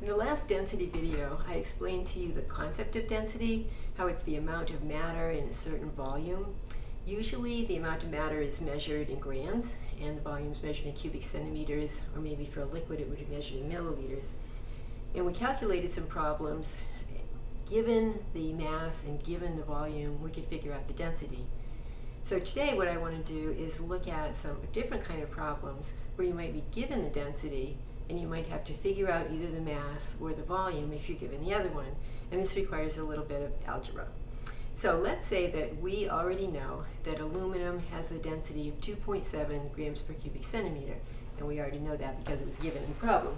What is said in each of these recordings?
In the last density video, I explained to you the concept of density, how it's the amount of matter in a certain volume. Usually the amount of matter is measured in grams and the volume is measured in cubic centimeters, or maybe for a liquid it would be measured in milliliters. And we calculated some problems. Given the mass and given the volume, we could figure out the density. So today what I want to do is look at some different kind of problems where you might be given the density and you might have to figure out either the mass or the volume if you're given the other one. And this requires a little bit of algebra. So let's say that we already know that aluminum has a density of 2.7 grams per cubic centimeter. And we already know that because it was given in the problem.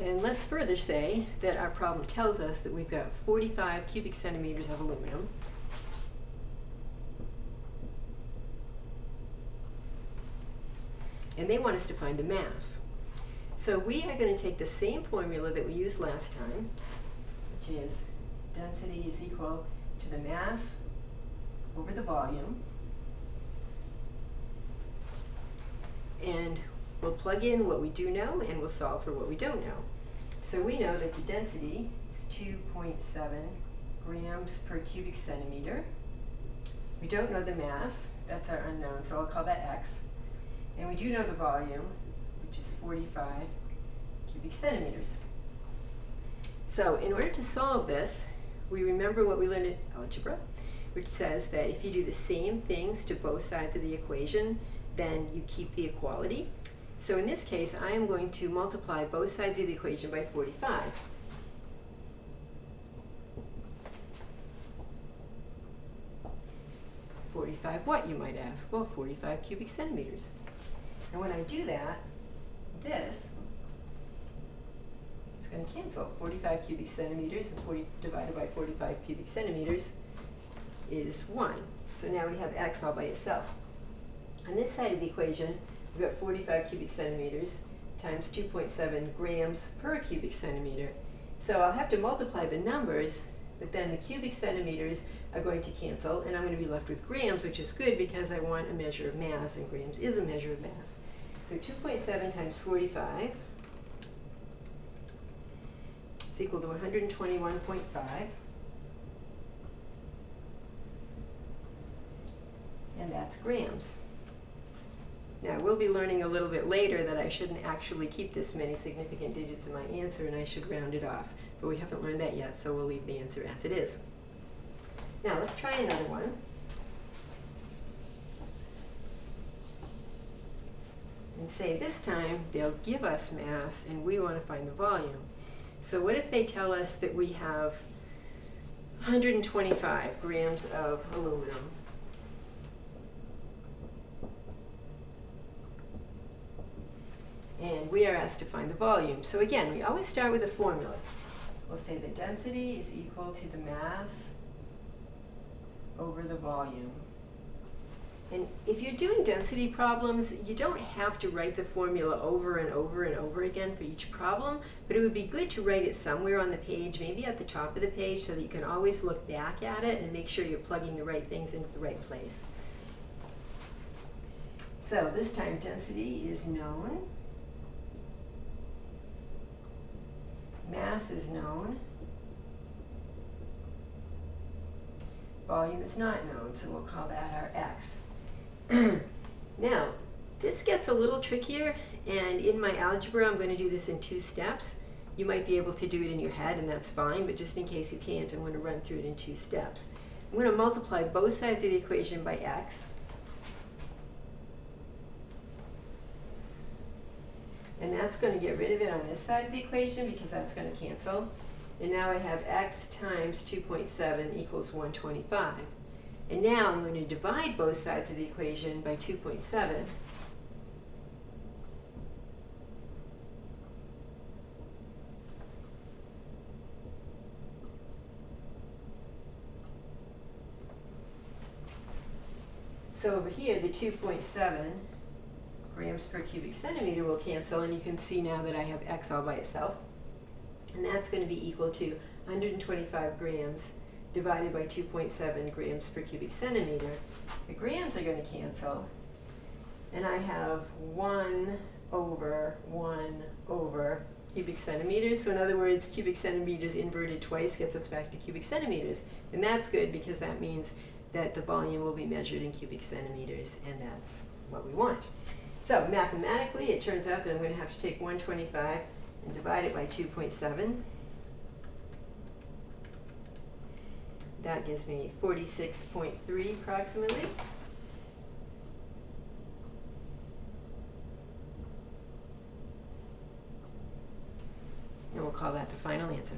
And let's further say that our problem tells us that we've got 45 cubic centimeters of aluminum. And they want us to find the mass. So we are going to take the same formula that we used last time, which is density is equal to the mass over the volume. And we'll plug in what we do know and we'll solve for what we don't know. So we know that the density is 2.7 grams per cubic centimeter. We don't know the mass, that's our unknown, so I'll call that x. And we do know the volume, which is 45 cubic centimeters. So in order to solve this, we remember what we learned in algebra, which says that if you do the same things to both sides of the equation, then you keep the equality. So in this case, I am going to multiply both sides of the equation by 45. What, you might ask? Well, 45 cubic centimeters. And when I do that, this is going to cancel. 45 cubic centimeters and 40 divided by 45 cubic centimeters is 1. So now we have x all by itself. On this side of the equation, we've got 45 cubic centimeters times 2.7 grams per cubic centimeter. So I'll have to multiply the numbers, but then the cubic centimeters are going to cancel, and I'm going to be left with grams, which is good because I want a measure of mass, and grams is a measure of mass. So 2.7 times 45 is equal to 121.5. And that's grams. Now, we'll be learning a little bit later that I shouldn't actually keep this many significant digits in my answer and I should round it off. But we haven't learned that yet, so we'll leave the answer as it is. Now, let's try another one. And say this time they'll give us mass and we want to find the volume. So what if they tell us that we have 125 grams of aluminum? And we are asked to find the volume. So again, we always start with a formula. We'll say the density is equal to the mass over the volume. And if you're doing density problems, you don't have to write the formula over and over and over again for each problem, but it would be good to write it somewhere on the page, maybe at the top of the page, so that you can always look back at it and make sure you're plugging the right things into the right place. So this time density is known. Mass is known. Volume is not known, so we'll call that our x. Now, this gets a little trickier, and in my algebra I'm going to do this in 2 steps. You might be able to do it in your head, and that's fine, but just in case you can't, I'm going to run through it in 2 steps. I'm going to multiply both sides of the equation by x. And that's going to get rid of it on this side of the equation because that's going to cancel. And now I have x times 2.7 equals 125. And now I'm going to divide both sides of the equation by 2.7. So over here, the 2.7 grams per cubic centimeter will cancel, and you can see now that I have x all by itself. And that's going to be equal to 125 grams divided by 2.7 grams per cubic centimeter. The grams are going to cancel, and I have 1 over 1 over cubic centimeters. So in other words, cubic centimeters inverted twice gets us back to cubic centimeters. And that's good because that means that the volume will be measured in cubic centimeters, and that's what we want. So mathematically, it turns out that I'm going to have to take 125 and divide it by 2.7. That gives me 46.3 approximately. And we'll call that the final answer.